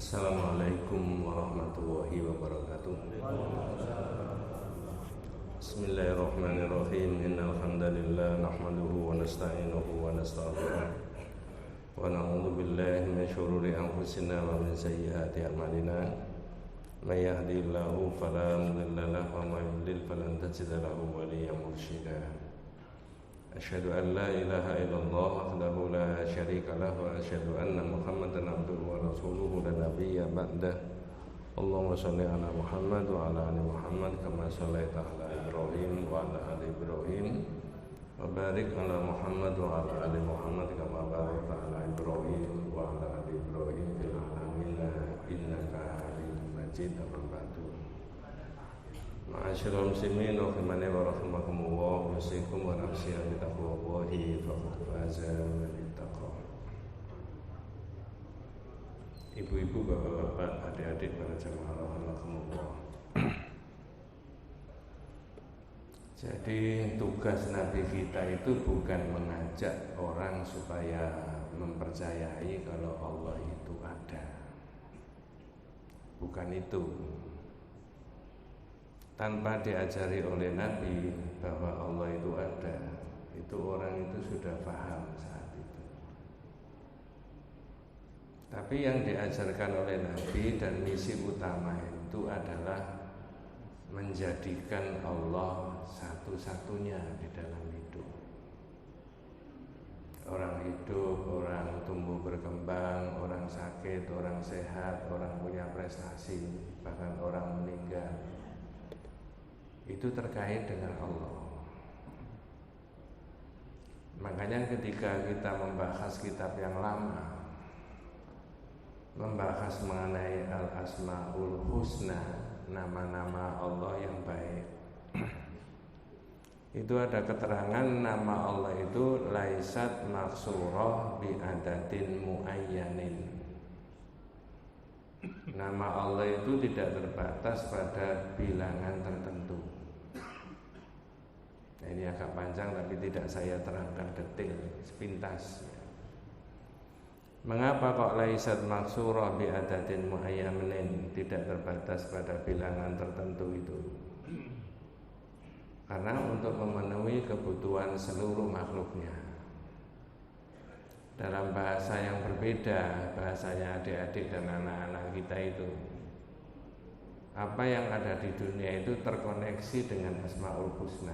Assalamualaikum warahmatullahi wabarakatuh. Bismillahirrahmanirrahim. Innal hamdalillah nahmaduhu wa nasta'inuhu wa nastaghfiruh wa na'udzu billahi min shururi anfusina wa min sayyiati a'malina. May yahdihillahu fala mudilla lahu wa may yudlil falan tajida lahu waliyyan mursyida. Asyhadu an la ilaha illallah wahdahu la syarika lahu wa asyhadu anna Muhammadan abduhu wa rasuluhu la nabiyya ba'dah. Allahumma shalli ala Muhammad wa ala ali Muhammad kama shallaita ala Ibrahim wa ala ali Ibrahim wa barik ala Muhammad wa ala ali Muhammad kama barakta ala Ibrahim wa ala ali Ibrahim fil alamin innaka Hamidum Majid. Amma ba'du. Ma'asyiral muslimin rahimani wa rahimakumullah, usikum wa nafsi bi taqwallahi faqad faza man ittaqa. Ibu-ibu, bapak-bapak, adik-adik, para jamaah rahimakumullah. Jadi tugas Nabi kita itu bukan mengajak orang supaya mempercayai kalau Allah itu ada. Bukan itu. Tanpa diajari oleh Nabi bahwa Allah itu ada, itu orang itu sudah paham saat itu. Tapi yang diajarkan oleh Nabi dan misi utama itu adalah menjadikan Allah satu-satunya di dalam hidup. Orang hidup, orang tumbuh berkembang, orang sakit, orang sehat, orang punya prestasi, bahkan orang meninggal, itu terkait dengan Allah. Makanya ketika kita membahas kitab yang lama, membahas mengenai Al-Asmaul Husna, nama-nama Allah yang baik, itu ada keterangan nama Allah itu laisat maksurah bi adatin muayyanin. Nama Allah itu tidak terbatas pada bilangan tertentu. Nah, ini agak panjang tapi tidak saya terangkan detail, sepintas. Mengapa kok laisat maksurah bi adatin muayyanin, tidak terbatas pada bilangan tertentu itu? Karena untuk memenuhi kebutuhan seluruh makhluknya. Dalam bahasa yang berbeda, bahasanya adik-adik dan anak-anak kita itu, apa yang ada di dunia itu terkoneksi dengan Asmaul Husna.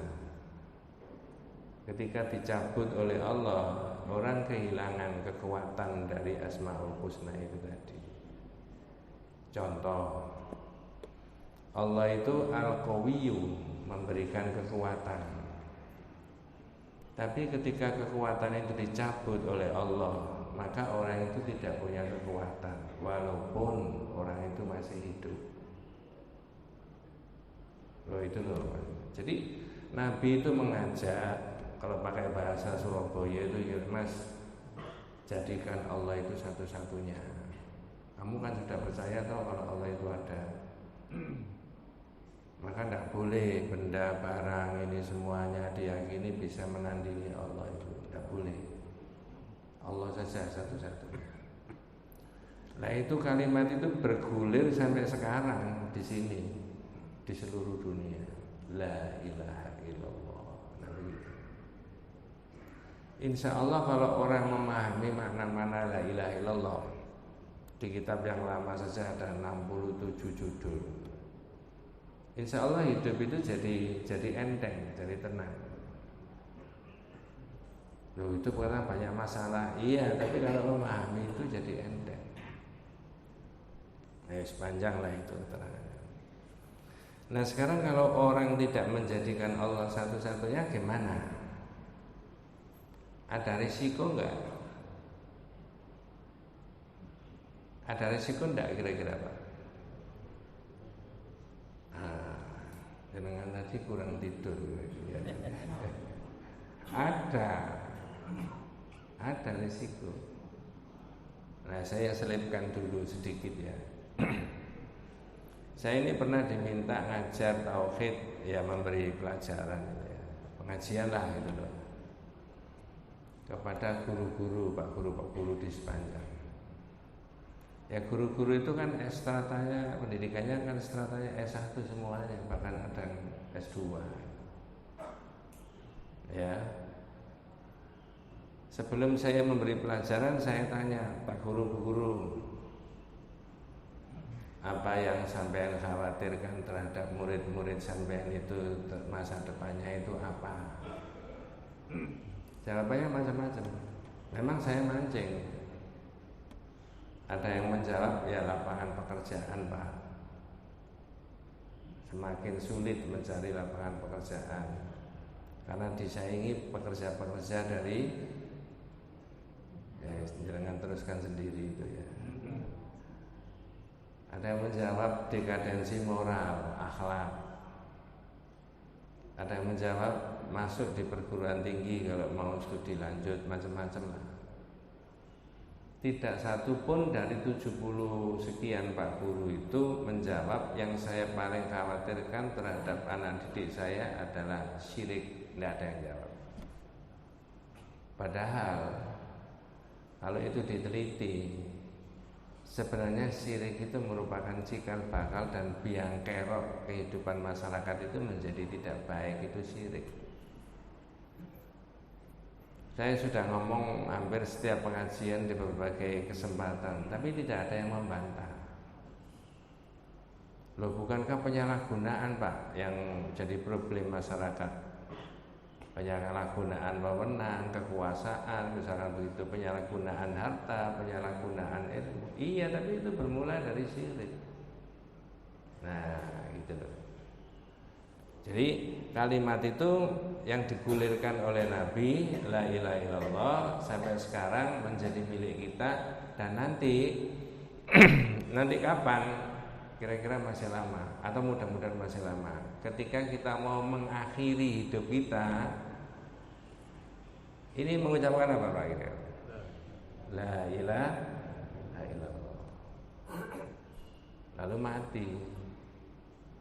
Ketika dicabut oleh Allah, orang kehilangan kekuatan dari Asmaul Husna itu tadi. Contoh, Allah itu Al-Qawiyyu, memberikan kekuatan. Tapi ketika kekuatan itu dicabut oleh Allah, maka orang itu tidak punya kekuatan, walaupun orang itu masih hidup. Loh itu loh. Jadi Nabi itu mengajak, kalau pakai bahasa Surabaya itu, ya Mas, jadikan Allah itu satu-satunya. Kamu kan sudah percaya toh kalau Allah itu ada. Maka tidak boleh benda, barang ini semuanya diyakini bisa menandingi Allah itu. Tidak boleh. Allah saja satu-satunya. Nah itu kalimat itu bergulir sampai sekarang di sini, di seluruh dunia. La ilaha illallah. Nah, insya Allah kalau orang memahami makna-makna la ilaha illallah, di kitab yang lama saja ada 67 judul. Insya Allah hidup itu jadi enteng, jadi tenang. Loh itu karena banyak masalah. Iya, tapi kalau memahami itu jadi enteng. Nah, sepanjang lah itu keterangannya. Nah sekarang kalau orang tidak menjadikan Allah satu-satunya gimana? Ada risiko enggak? Ada risiko enggak kira-kira Pak? Dengan tadi kurang tidur ya. Ada risiko. Nah saya selipkan dulu sedikit ya. Saya ini pernah diminta ngajar tauhid, ya memberi pelajaran ya. Pengajian lah gitu loh, kepada guru-guru, pak guru di sepanjang. Ya guru-guru itu kan stratanya, pendidikannya kan stratanya S1 semuanya, bahkan ada yang S2. Ya. Sebelum saya memberi pelajaran, saya tanya, Pak Guru, apa yang sampean khawatirkan terhadap murid-murid sampean itu masa depannya itu apa? Jawabannya macam-macam. Memang saya mancing. Ada yang menjawab, ya lapangan pekerjaan Pak. Semakin sulit mencari lapangan pekerjaan karena disaingi pekerja-pekerja dari, ya jangan teruskan sendiri itu ya. Ada yang menjawab dekadensi moral, akhlak. Ada yang menjawab masuk di perguruan tinggi kalau mau studi lanjut, macam-macam lah. Tidak satu pun dari 70 sekian Pak Guru itu menjawab yang saya paling khawatirkan terhadap anak didik saya adalah syirik. Tidak ada yang jawab. Padahal kalau itu diteliti, sebenarnya syirik itu merupakan cikal bakal dan biang kerok kehidupan masyarakat itu menjadi tidak baik, itu syirik. Saya sudah ngomong hampir setiap pengajian di berbagai kesempatan, tapi tidak ada yang membantah. Loh, bukankah penyalahgunaan Pak yang jadi problem masyarakat? Penyalahgunaan wewenang, kekuasaan, misalkan begitu, penyalahgunaan harta, penyalahgunaan ilmu. Iya, tapi itu bermula dari syirik. Nah, gitu loh. Jadi kalimat itu yang digulirkan oleh Nabi, la ilaha illallah, sampai sekarang menjadi milik kita. Dan nanti nanti kapan? Kira-kira masih lama, atau mudah-mudahan masih lama. Ketika kita mau mengakhiri hidup kita, ini mengucapkan apa Pak? La ilaha illallah, lalu mati.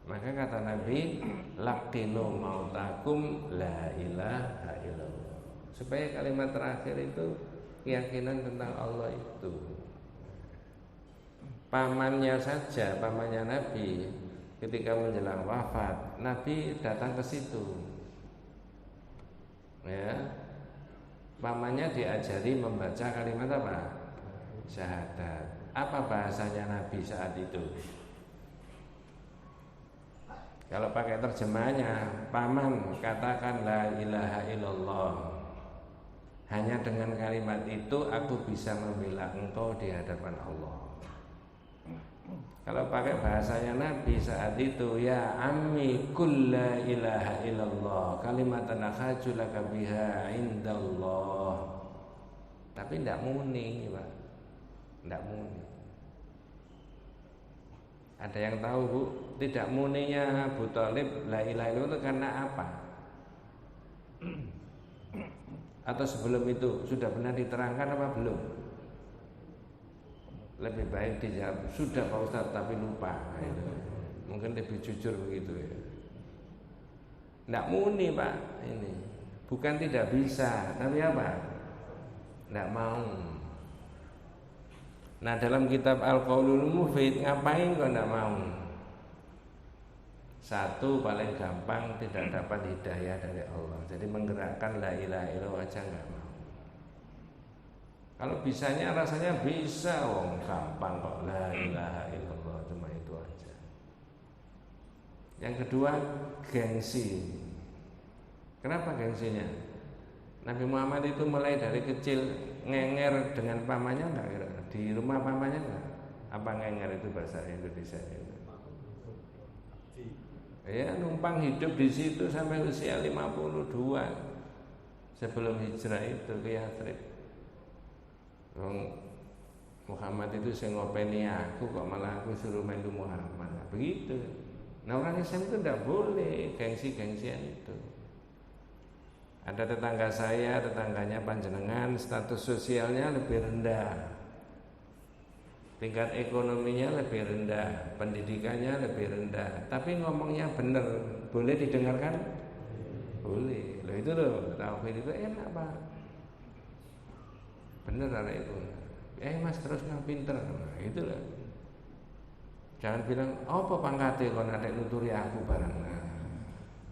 Maka kata Nabi, laqinu mautakum la ilaha illallah. Supaya kalimat terakhir itu keyakinan tentang Allah itu. Pamannya saja, pamannya Nabi ketika menjelang wafat, Nabi datang ke situ. Ya. Pamannya diajari membaca kalimat apa? Syahadat. Apa bahasanya Nabi saat itu? Kalau pakai terjemahnya, paman katakan la ilaha illallah. Hanya dengan kalimat itu aku bisa membela engkau di hadapan Allah. Kalau pakai bahasanya Nabi saat itu, ya ammi kul la ilaha illallah kalimatan akhaju laka biha indallah. Tapi tidak muni Pak, tidak muni. Ada yang tahu Bu, tidak muninya Abu Thalib la ilaha illallah itu karena apa? Atau sebelum itu sudah pernah diterangkan apa belum? Lebih baik dijawab sudah Pak Ustadz tapi lupa. Nah, itu. Mungkin lebih jujur begitu ya. Tidak muni Pak ini. Bukan tidak bisa, tapi apa? Tidak mau. Nah dalam kitab Al-Qaulul Mufid ngapain kok tidak mau? Satu, paling gampang tidak dapat hidayah dari Allah. Jadi menggerakkan la ilaha illallah aja nggak mau. Kalau bisanya rasanya bisa, wong gampang kok la ilaha illallah, cuma itu aja. Yang kedua, gengsi. Kenapa gengsinya? Nabi Muhammad itu mulai dari kecil ngenger dengan pamannya enggak? Di rumah pamannya enggak? Apa ngenger itu bahasa Indonesia itu? Ya, numpang hidup di situ sampai usia 52 sebelum hijrah itu ke Yathrib. Muhammad itu sing ngopeni aku kok malah aku suruh melu Muhammad. Begitu. Nah orang Islam itu tidak boleh gengsi-gengsian itu. Ada tetangga saya, tetangganya panjenengan, status sosialnya lebih rendah, tingkat ekonominya lebih rendah, pendidikannya lebih rendah, tapi ngomongnya benar, boleh didengarkan? Boleh. Loh itu loh, tauhid itu enak Pak. Benar ada itu. Mas terus nang pinter. Nah, itulah. Jangan bilang, apa pangkate kon nek nuturi aku barang. Nah,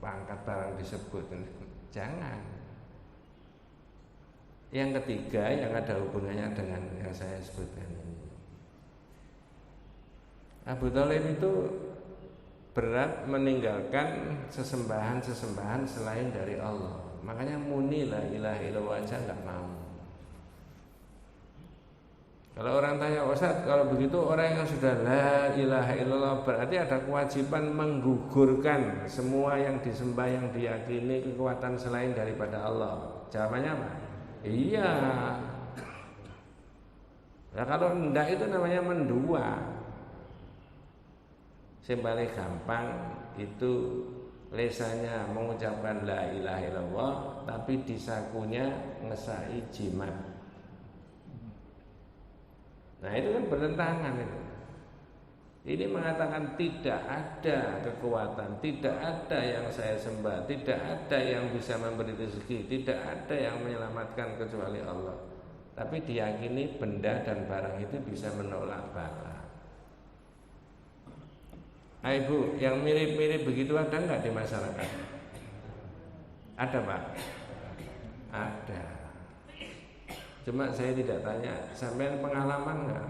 pangkat barang disebut. Jangan. Yang ketiga yang ada hubungannya dengan yang saya sebutkan ini. Abu Thalib itu berat meninggalkan sesembahan-sesembahan selain dari Allah. Makanya muni la ilaha illallah aja enggak mau. Kalau orang tanya, Ustaz, kalau begitu orang yang sudah la ilaha illallah berarti ada kewajiban menggugurkan semua yang disembah yang diyakini kekuatan selain daripada Allah. Jawabannya apa? Iya. Ya kalau enggak itu namanya mendua. Yang paling gampang itu lesanya mengucapkan la ilaha illallah tapi di sakunya ngesai jimat. Nah itu kan bertentangan itu. Ini mengatakan tidak ada kekuatan, tidak ada yang saya sembah, tidak ada yang bisa memberi rezeki, tidak ada yang menyelamatkan kecuali Allah. Tapi diyakini benda dan barang itu bisa menolak bala. Ibu, yang mirip-mirip begitu ada enggak di masyarakat? Ada Pak? Ada. Cuma saya tidak tanya, sampai pengalaman enggak?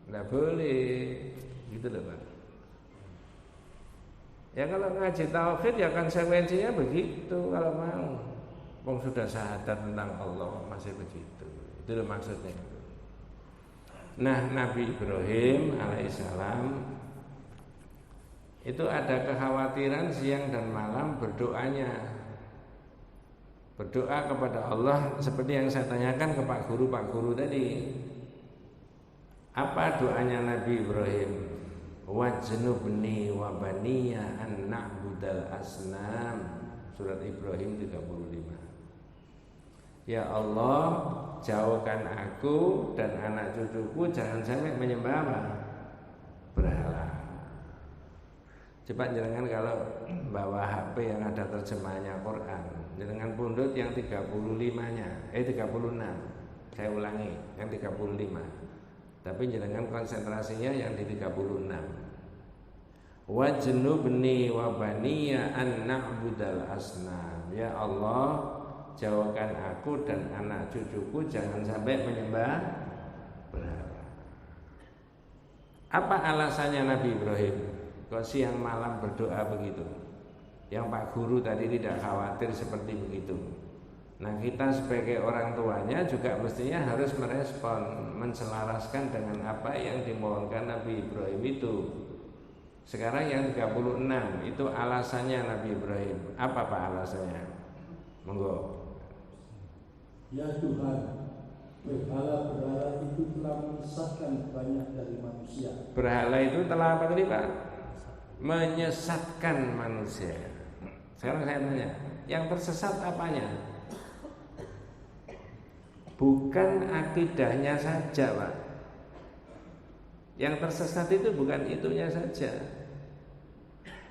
Enggak boleh, gitu loh Pak. Ya kalau ngaji tauhid ya konsekuensinya begitu kalau mau. Wong sudah sadar tentang Allah masih begitu. Itu loh maksudnya. Nah Nabi Ibrahim alaihissalam itu ada kekhawatiran siang dan malam berdoanya. Berdoa kepada Allah seperti yang saya tanyakan ke Pak Guru tadi. Apa doanya Nabi Ibrahim? Wajnubni wa baniya an na'budal asnam. Surat Ibrahim 35. Ya Allah, jauhkan aku dan anak cucuku jangan sampai menyembah apa? Berhala. Coba jenengan kalau bawa HP yang ada terjemahannya Quran, jenengan pundut yang 35-nya, 36. Saya ulangi, yang 35. Tapi jenengan konsentrasinya yang di 36. Wajnubni wa baniya an na'budal asnam. Ya Allah, jauhkan aku dan anak cucuku jangan sampai menyembah berhala. Apa alasannya Nabi Ibrahim kok siang malam berdoa begitu? Yang Pak Guru tadi tidak khawatir seperti begitu. Nah kita sebagai orang tuanya juga mestinya harus merespon, menselaraskan dengan apa yang dimohonkan Nabi Ibrahim itu. Sekarang yang 36 itu alasannya Nabi Ibrahim. Apa Pak alasannya? Monggo. Ya Tuhan, berhala-berhala itu telah menyesatkan banyak dari manusia. Berhala itu telah apa tadi Pak? Menyesatkan manusia. Sekarang saya tanya, yang tersesat apanya? Bukan akidahnya saja Pak. Yang tersesat itu bukan itunya saja.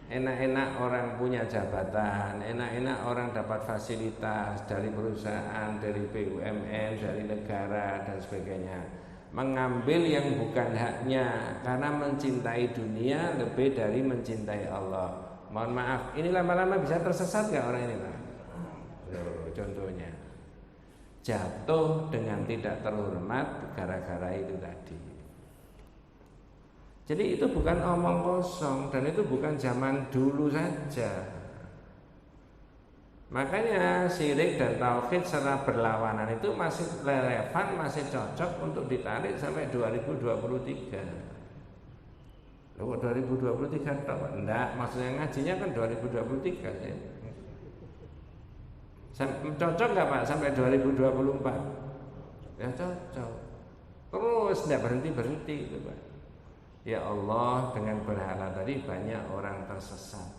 Enak-enak orang punya jabatan, enak-enak orang dapat fasilitas dari perusahaan, dari BUMN, dari negara dan sebagainya. Mengambil yang bukan haknya karena mencintai dunia lebih dari mencintai Allah. Mohon maaf, ini lama-lama bisa tersesat gak orang ini Pak? Contohnya jatuh dengan tidak terhormat gara-gara itu tadi. Jadi itu bukan omong kosong dan itu bukan zaman dulu saja. Makanya syirik dan tauhid secara berlawanan itu masih relevan, masih cocok untuk ditarik sampai 2023. Loh 2023 toh? Enggak, maksudnya ngajinya kan 2023 ya. Cocok nggak Pak sampai 2024? Ya cocok. Terus tidak berhenti itu Pak. Ya Allah, dengan berhala tadi banyak orang tersesat.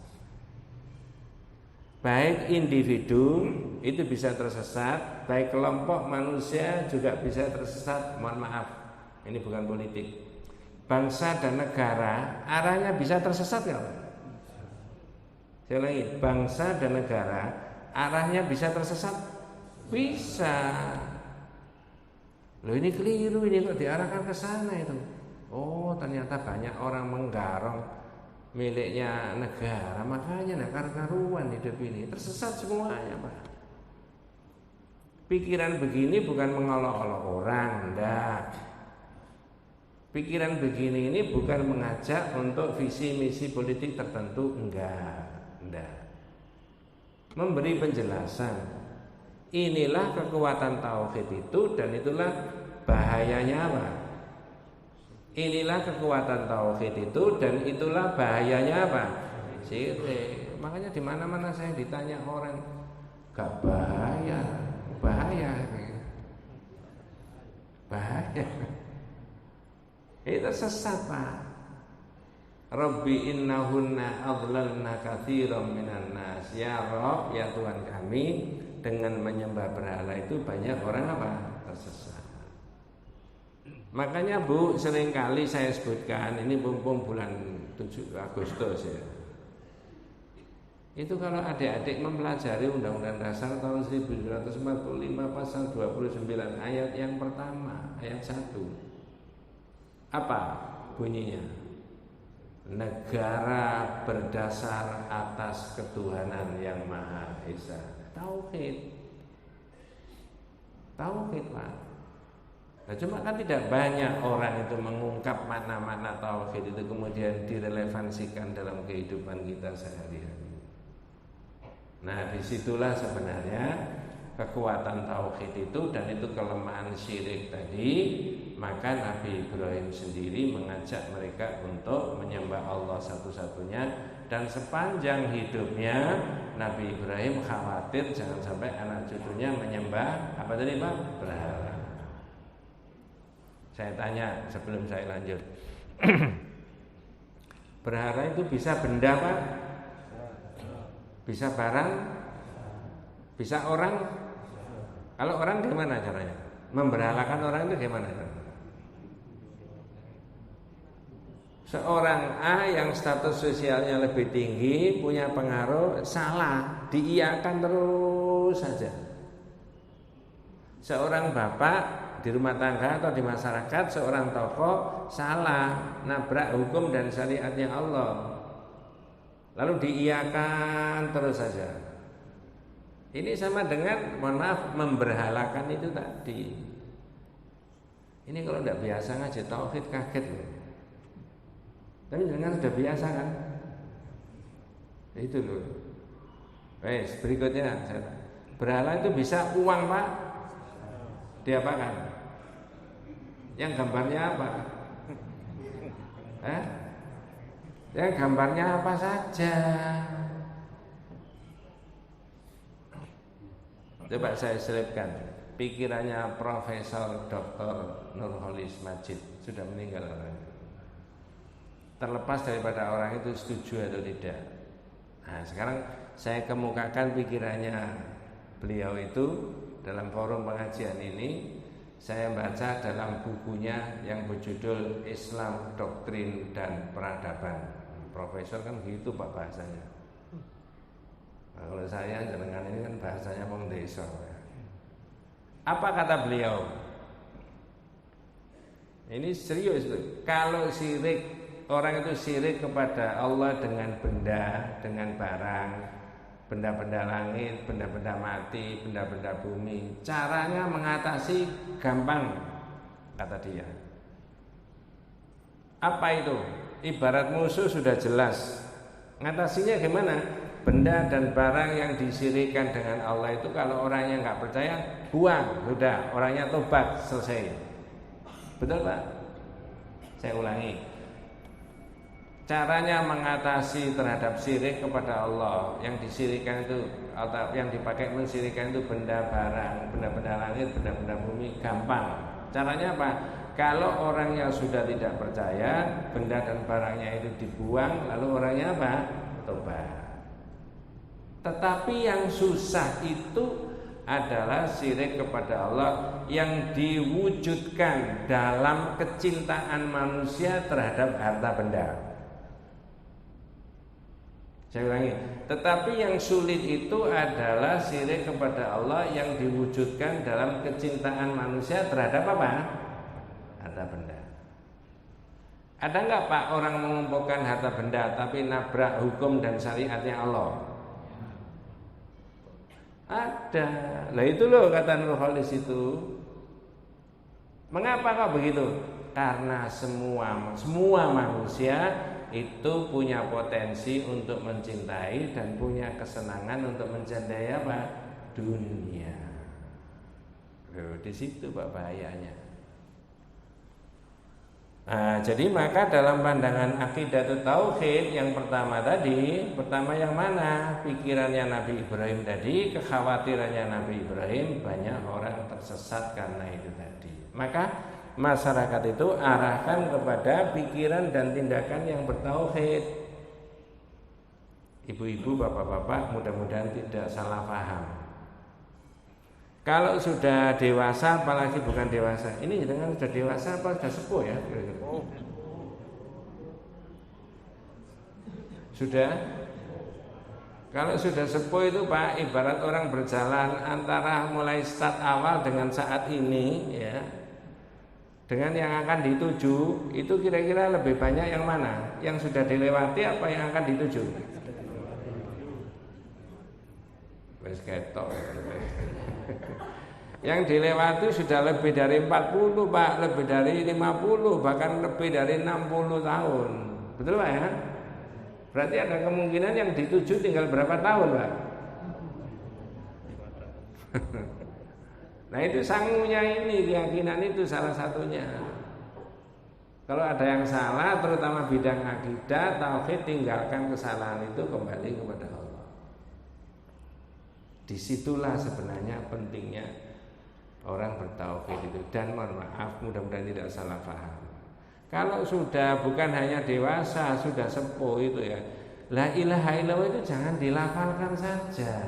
Baik individu itu bisa tersesat, baik kelompok manusia juga bisa tersesat. Mohon maaf, ini bukan politik. Bangsa dan negara arahnya bisa tersesat nggak Pak? Saya ulangi, bangsa dan negara arahnya bisa tersesat? Bisa. Loh ini keliru, ini kok diarahkan ke sana itu. Oh ternyata banyak orang menggarong miliknya negara, makanya karuan hidup ini, tersesat semuanya Pak. Pikiran begini bukan mengolok-olok orang, enggak. Pikiran begini ini bukan mengajak untuk visi misi politik tertentu, enggak. Memberi penjelasan. Inilah kekuatan tauhid itu dan itulah bahayanya apa? Inilah kekuatan tauhid itu dan itulah bahayanya apa? Syirik. Makanya di mana-mana saya ditanya orang, gak bahaya. Itu sesat Pak. Rabbi innahunna adlalna katsiran minan nas. Ya Rabb, ya Tuhan kami, dengan menyembah berhala itu banyak orang apa? Tersesat. Makanya Bu, seringkali saya sebutkan ini mumpung bulan 7 Agustus ya. Itu kalau adik-adik mempelajari Undang-Undang Dasar tahun 1945 pasal 29 ayat yang pertama, ayat 1. Apa bunyinya? Negara berdasar atas ketuhanan yang Maha Esa. Tauhid Pak. Nah, cuma kan tidak banyak orang itu mengungkap makna-makna tauhid itu kemudian direlevansikan dalam kehidupan kita sehari-hari. Nah, disitulah sebenarnya kekuatan tauhid itu dan itu kelemahan syirik tadi. Maka Nabi Ibrahim sendiri mengajak mereka untuk menyembah Allah satu-satunya, dan sepanjang hidupnya Nabi Ibrahim khawatir jangan sampai anak cucunya menyembah apa tadi Pak? Berhala. Saya tanya sebelum saya lanjut. Berhala itu bisa benda Pak? Bisa barang? Bisa orang? Kalau orang gimana caranya? Memberhalakan orang itu gimana caranya? Seorang A yang status sosialnya lebih tinggi, punya pengaruh, salah, diiyakan terus saja. Seorang bapak di rumah tangga atau di masyarakat, seorang tokoh salah, nabrak hukum dan syariatnya Allah, lalu diiyakan terus saja. Ini sama dengan, mohon maaf, memberhalakan itu tadi. Ini kalau tidak biasa ngaji tauhid kaget loh. Tapi jangan sudah biasa kan? Itu loh. Baik, berikutnya berhala itu bisa uang Pak? Diapakan? Yang gambarnya apa? Yang gambarnya apa saja? Coba saya selipkan pikirannya Profesor Dr. Nurholis Majid, sudah meninggal orang. Terlepas daripada orang itu setuju atau tidak. Nah, sekarang saya kemukakan pikirannya beliau itu dalam forum pengajian ini. Saya baca dalam bukunya yang berjudul Islam, Doktrin dan Peradaban. Profesor kan gitu Pak bahasanya. Nah, kalau saya jenengan ini kan bahasanya wong desa. Apa kata beliau? Ini serius tuh. Kalau syirik, orang itu syirik kepada Allah dengan benda, dengan barang, benda-benda langit, benda-benda mati, benda-benda bumi. Caranya mengatasi gampang, kata dia. Apa itu? Ibarat musuh sudah jelas. Ngatasinya gimana? Benda dan barang yang disyirikkan dengan Allah itu kalau orangnya nggak percaya, buang, sudah, orangnya tobat, selesai. Betul Pak? Saya ulangi. Caranya mengatasi terhadap syirik kepada Allah, yang disyirikkan itu, atau yang dipakai mensyirikkan itu benda barang, benda-benda langit, benda-benda bumi, gampang. Caranya apa? Kalau orang yang sudah tidak percaya, benda dan barangnya itu dibuang, lalu orangnya apa? Tobat. Tetapi yang susah itu adalah syirik kepada Allah yang diwujudkan dalam kecintaan manusia terhadap harta benda. Saya ulangi, tetapi yang sulit itu adalah syirik kepada Allah yang diwujudkan dalam kecintaan manusia terhadap apa? Harta benda. Ada nggak Pak orang mengumpulkan harta benda tapi nabrak hukum dan syariatnya Allah? Ada. Lah itu loh kata Nurholis itu. Mengapa kok begitu? Karena semua manusia itu punya potensi untuk mencintai dan punya kesenangan untuk mencintai apa? Dunia. Loh, di situ Pak bahayanya. Nah, jadi maka dalam pandangan akidah tauhid yang pertama yang mana? Pikirannya Nabi Ibrahim tadi, kekhawatirannya Nabi Ibrahim, banyak orang tersesat karena itu tadi. Maka masyarakat itu arahkan kepada pikiran dan tindakan yang bertauhid. Ibu-ibu, bapak-bapak, mudah-mudahan tidak salah paham. Kalau sudah dewasa, apalagi bukan dewasa, ini dengan sudah dewasa apa sudah sepuh ya? Sudah? Kalau sudah sepuh itu Pak, ibarat orang berjalan antara mulai start awal dengan saat ini, ya, dengan yang akan dituju, itu kira-kira lebih banyak yang mana? Yang sudah dilewati apa yang akan dituju? Wes ketok. Yang dilewati sudah lebih dari 40 Pak, lebih dari 50, bahkan lebih dari 60 tahun. Betul Pak ya? Berarti ada kemungkinan yang dituju tinggal berapa tahun Pak? Nah itu sangunya ini, keyakinan itu salah satunya. Kalau ada yang salah, terutama bidang akidah, tauhid, tinggalkan kesalahan itu, kembali kepada Allah. Disitulah sebenarnya pentingnya orang bertauhid itu. Dan mohon maaf, mudah-mudahan tidak salah paham. Kalau sudah bukan hanya dewasa, sudah sepuh itu ya, la ilaha illallah itu jangan dilafalkan saja.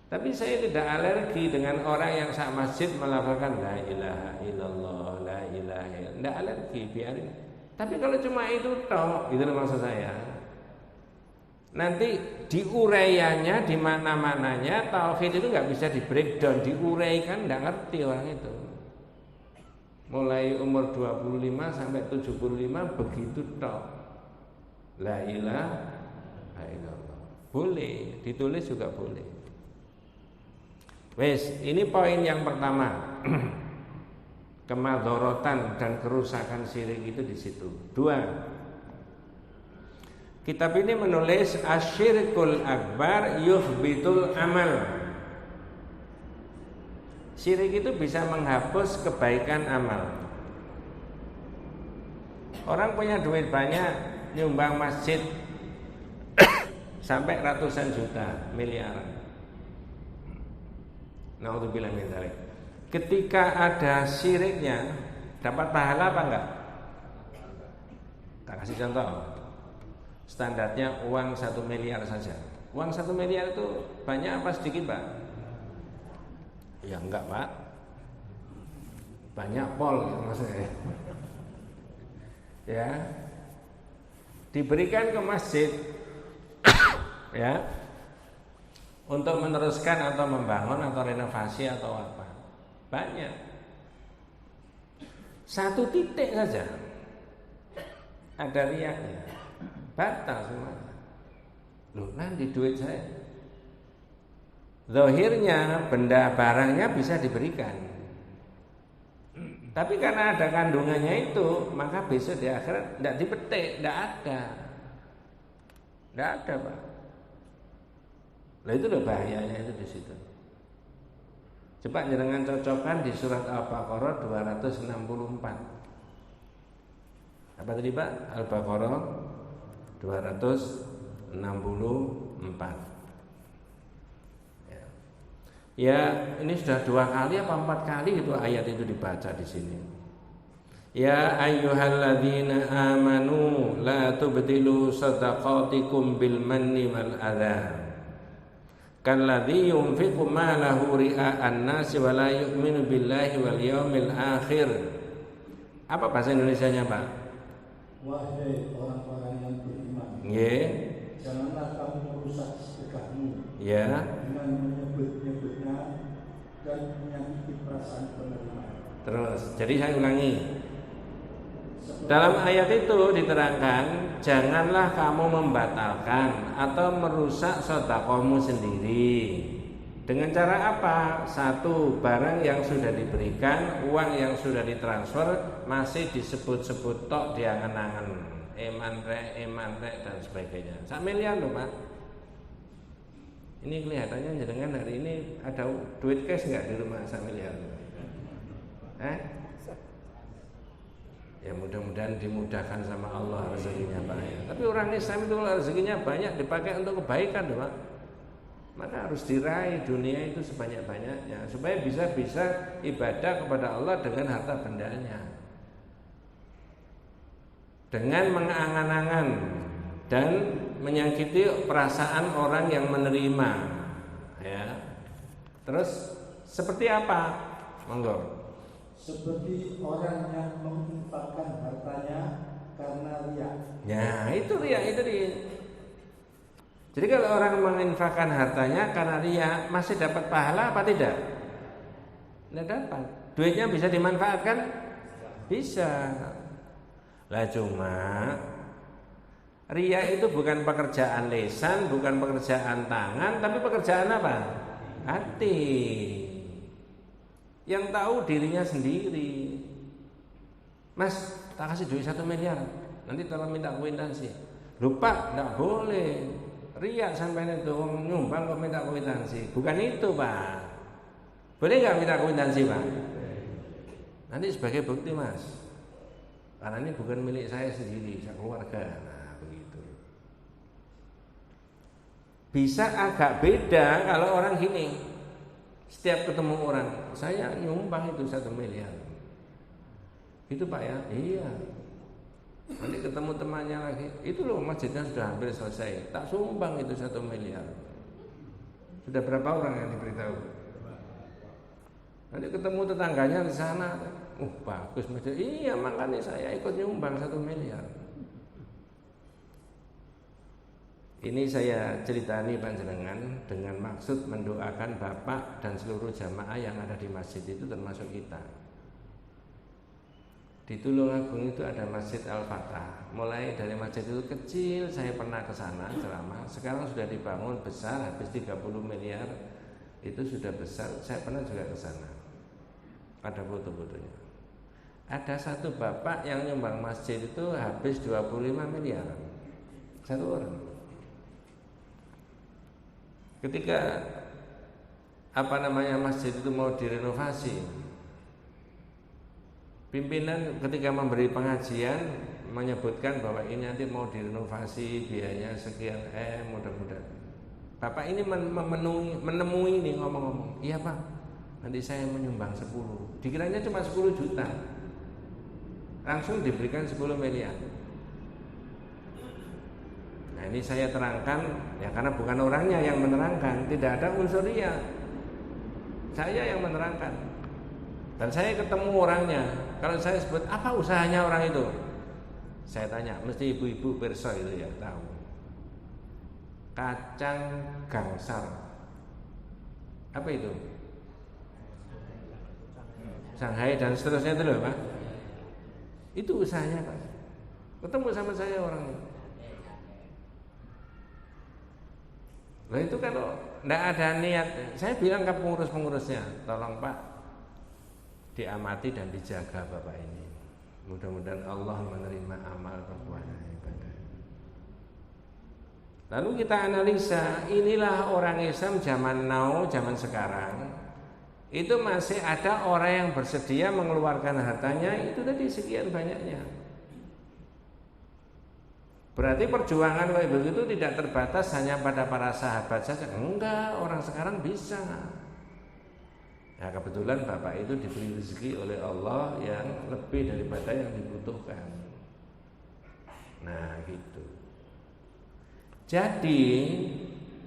Tapi saya tidak alergi dengan orang yang sak masjid melafalkan la ilaha illallah, la ilaha illallah. Tidak alergi, biarin. Tapi kalau cuma itu toh, itu maksud saya. Nanti diuraiannya di mana-mananya tauhid itu nggak bisa di breakdown, diuraikan nggak ngerti orang itu. Mulai umur 25 sampai 75 begitu toh. La ilaha illallah. Boleh, ditulis juga boleh. Wes, ini poin yang pertama. Kemadharatan dan kerusakan syirik itu di situ. 2. Kitab ini menulis asyirkul akbar yuhbitul amal. Syirik itu bisa menghapus kebaikan amal. Orang punya duit banyak, nyumbang masjid sampai ratusan juta, miliaran. Naudzubillah min dzalik. Ketika ada syiriknya, dapat pahala apa enggak? Tak kasih contoh. Standarnya uang 1 miliar saja. Uang 1 miliar itu banyak apa sedikit Pak? Ya enggak Pak. Banyak pol gitu maksudnya. Ya. Diberikan ke masjid ya, untuk meneruskan atau membangun atau renovasi atau apa. Banyak. 1 titik saja ada riaknya, batal semuanya. Loh, nanti duit saya. Zahirnya benda barangnya bisa diberikan, tapi karena ada kandungannya itu, maka besok di akhirat tidak dipetik, tidak ada Pak. Nah itu loh bahayanya itu di situ. Coba jangan cocokkan di surat Al-Baqarah 264. Apa tadi Pak? Al-Baqarah 264. Ya, ini sudah 2 kali apa 4 kali itu ayat itu dibaca di sini. Ya ayyuhalladzina amanu la tubtilu shadaqatikum bil manni wal adha. Kalladzi yunfiqu malahu ria'an nasi wa la yu'minu billahi wal yawmil akhir. Apa bahasa Indonesianya, Pak? Wahai orang-orang yang beriman. Nggih. merusak sedekahmu Ya. dengan menyebut-nyebutnya dan menyakiti perasaan penerima. Terus, jadi saya ulangi. Dalam ayat itu diterangkan, janganlah kamu membatalkan atau merusak sedekahmu sendiri. Dengan cara apa? Satu, barang yang sudah diberikan, uang yang sudah ditransfer masih disebut-sebut tok diangan-angan, eman rek dan sebagainya. 1 miliar loh Pak. Ini kelihatannya jenengan hari ini ada duit cash nggak di rumah 1 miliar? Ya mudah-mudahan dimudahkan sama Allah rezekinya Pak ya. Tapi orang Islam itu rezekinya banyak dipakai untuk kebaikan loh Pak. Maka harus diraih dunia itu sebanyak-banyaknya supaya bisa ibadah kepada Allah dengan harta bendanya, dengan mengangan-angan dan menyakiti perasaan orang yang menerima ya. Terus seperti apa? Monggo. Seperti orang yang menginfakkan hartanya karena riya. Ya, itu riya itu dia. Jadi kalau orang menginfakkan hartanya karena riya, masih dapat pahala apa tidak? Tidak dapat. Duitnya bisa dimanfaatkan? Bisa. Lah cuma riya itu bukan pekerjaan lisan, bukan pekerjaan tangan, tapi pekerjaan apa? Hati. Yang tahu dirinya sendiri. Mas, tak kasih duit 1 miliar. Nanti tolong minta kwitansi. Lupa, tidak boleh. Riya sampai itu nyumbang kok minta kwitansi. Bukan itu Pak. Boleh nggak minta kwitansi Pak? Nanti sebagai bukti Mas. Karena ini bukan milik saya sendiri, saya keluarga. Nah begitu. Bisa agak beda kalau orang gini. Setiap ketemu orang, saya nyumbang itu 1 miliar. Itu Pak ya? Iya. Nanti ketemu temannya lagi, itu loh masjidnya sudah hampir selesai, tak sumbang itu 1 miliar. Sudah berapa orang yang diberitahu? Nanti ketemu tetangganya di sana, bagus masjid. Iya makanya saya ikut nyumbang 1 miliar. Ini saya ceritani panjenengan dengan maksud mendoakan Bapak dan seluruh jamaah yang ada di masjid itu termasuk kita. Di Tulungagung itu ada Masjid Al-Fatah. Mulai dari masjid itu kecil saya pernah ke sana ceramah. Sekarang sudah dibangun besar, habis 30 miliar. Itu sudah besar. Saya pernah juga ke sana. Ada foto-fotonya. Ada satu bapak yang nyumbang masjid itu habis 25 miliar. Satu orang. Ketika masjid itu mau direnovasi, pimpinan ketika memberi pengajian menyebutkan bahwa ini nanti mau direnovasi biayanya sekian mudah-mudahan. Bapak ini menemui ini ngomong-ngomong, iya Pak, nanti saya menyumbang 10. Dikiranya cuma 10 juta, langsung diberikan 10 miliar. Nah ini saya terangkan ya karena bukan orangnya yang menerangkan, tidak ada unsur riya. Saya yang menerangkan. Dan saya ketemu orangnya. Kalau saya sebut apa usahanya orang itu, saya tanya, mesti ibu-ibu pirsa itu ya tahu. Kacang gangsar. Apa itu? Shanghai dan seterusnya itu loh Pak. Itu usahanya Pak. Ketemu sama saya orang itu. Nah itu kalau tidak ada niat, saya bilang ke pengurus-pengurusnya, tolong Pak diamati dan dijaga Bapak ini. Mudah-mudahan Allah menerima amal perbuatan ibadah. Lalu kita analisa, inilah orang Islam zaman now, zaman sekarang. Itu masih ada orang yang bersedia mengeluarkan hartanya itu tadi sekian banyaknya. Berarti perjuangan kayak begitu tidak terbatas hanya pada para sahabat saja. Enggak, orang sekarang bisa. Nah kebetulan Bapak itu diberi rezeki oleh Allah yang lebih daripada yang dibutuhkan. Nah gitu. Jadi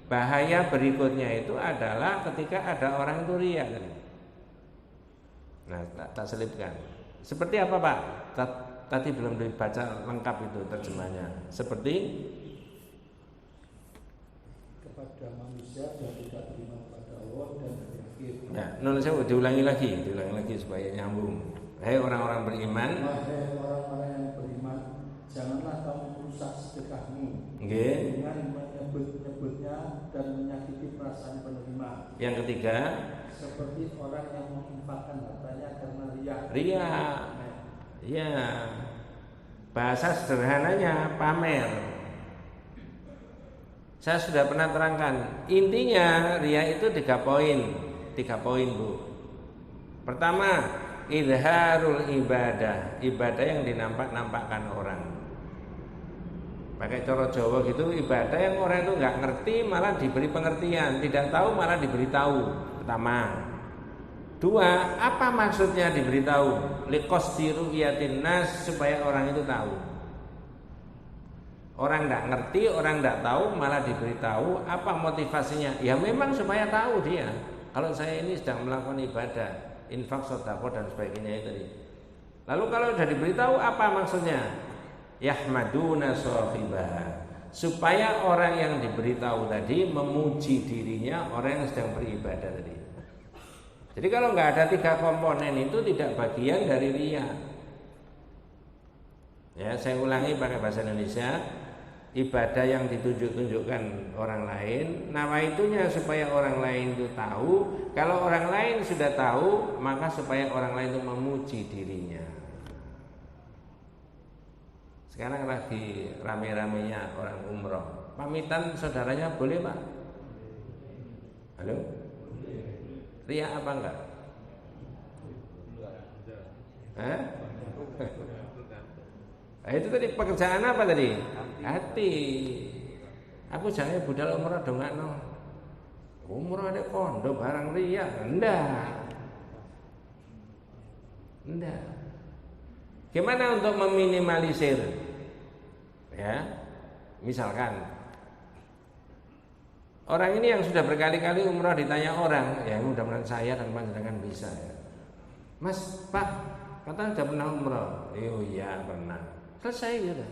bahaya berikutnya itu adalah ketika ada orang itu riya. Nah tak selipkan. Seperti apa Pak? Tadi belum dibaca lengkap itu terjemahnya. Seperti kepada manusia dan tidak beriman kepada Allah dan hari akhir. Ya, saya diulangi lagi supaya nyambung. Hei orang-orang beriman, wahai orang-orang yang beriman, janganlah kamu merusak sedekahmu dengan menyebut-nyebutnya dan menyakiti perasaan penerima. Yang ketiga, seperti orang yang menginfakkan hartanya karena ria. Ya, bahasa sederhananya pamer. Saya sudah pernah terangkan. Intinya ria itu 3 poin Bu. Pertama, idharul ibadah yang dinampak-nampakkan orang. Pakai cara Jawa gitu, ibadah yang orang itu nggak ngerti malah diberi pengertian, tidak tahu malah diberitahu. Pertama. 2, apa maksudnya diberitahu? Liqasdi ru'yatin nas, supaya orang itu tahu. Orang nggak ngerti, orang nggak tahu malah diberitahu. Apa motivasinya? Ya memang supaya tahu dia. Kalau saya ini sedang melakukan ibadah, infak, sedekah dan sebagainya itu. Lalu kalau sudah diberitahu, apa maksudnya? Yahmaduna sahibaha, supaya orang yang diberitahu tadi memuji dirinya, orang yang sedang beribadah tadi. Jadi kalau nggak ada 3 komponen itu tidak bagian dari riya. Ya, saya ulangi pakai bahasa Indonesia. Ibadah yang ditunjuk-tunjukkan orang lain, nawaitunya supaya orang lain itu tahu. Kalau orang lain sudah tahu, maka supaya orang lain itu memuji dirinya. Sekarang lagi rame-ramenya orang umroh. Pamitan saudaranya boleh Pak? Halo? Ria apa enggak? Itu tadi pekerjaan apa tadi? Hati. Aku jangan budal umroh dongakno. Umroh ada kondo barang ria, enggak. Gimana untuk meminimalisir? Ya, misalkan orang ini yang sudah berkali-kali umrah ditanya orang, ya mudah-mudahan saya dan panjenengan bisa ya. Mas, Pak, katanya sudah pernah umrah. Oh iya pernah. Selesai gitu.